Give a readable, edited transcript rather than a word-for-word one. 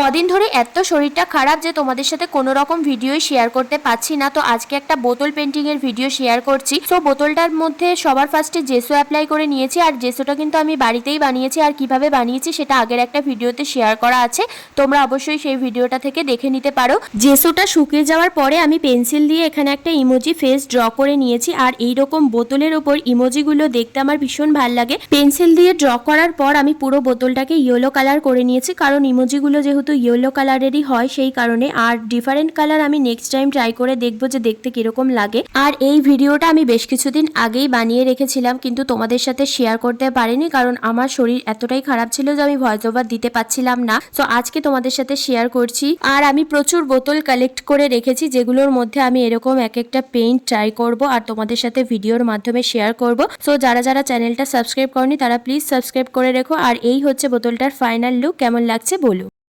কদিন ধরে এত শরীরটা খারাপ যে তোমাদের সাথে কোনো রকম ভিডিওই শেয়ার করতে পারছি না। তো আজকে একটা বোতল পেন্টিং এর ভিডিও শেয়ার করছি। তো বোতলটার মধ্যে সবার ফার্স্টে জেসো অ্যাপ্লাই করে নিয়েছি, আর জেসোটা কিন্তু আমি বাড়িতেই বানিয়েছি, আর কিভাবে বানিয়েছি সেটা আগের একটা ভিডিওতে শেয়ার করা আছে, তোমরা অবশ্যই সেই ভিডিওটা থেকে দেখে নিতে পারো। জেসোটা শুকিয়ে যাওয়ার পরে আমি পেন্সিল দিয়ে এখানে একটা ইমোজি ফেস ড্র করে নিয়েছি, আর এইরকম বোতলের ওপর ইমোজিগুলো দেখতে আমার ভীষণ ভালো লাগে। পেন্সিল দিয়ে ড্র করার পর আমি পুরো বোতলটাকে ইয়েলো কালার করে নিয়েছি, কারণ ইমোজিগুলো যেহেতু ইয়েলো কালারেরই হয় সেই কারণে। আর ডিফারেন্ট কালার আমি নেক্সট টাইম ট্রাই করে দেখবো যে দেখতে কিরকম লাগে। আর এই ভিডিওটা আমি বেশ কিছুদিন আগেই বানিয়ে রেখেছিলাম, কিন্তু তোমাদের সাথে শেয়ার করতে পারিনি, কারণ আমার শরীর এতটাই খারাপ ছিল যে আমি ভয়েস ওভার দিতে পারছিলাম না। তো আজকে তোমাদের সাথে শেয়ার করছি। আর আমি প্রচুর বোতল কালেক্ট করে রেখেছি, যেগুলোর মধ্যে আমি এরকম এক একটা পেইন্ট ট্রাই করব আর তোমাদের সাথে ভিডিওর মাধ্যমে শেয়ার করব। সো যারা যারা চ্যানেলটা সাবস্ক্রাইব করনি তারা প্লিজ সাবস্ক্রাইব করে রেখো। আর এই হচ্ছে বোতলটার ফাইনাল লুক, কেমন লাগছে বলো।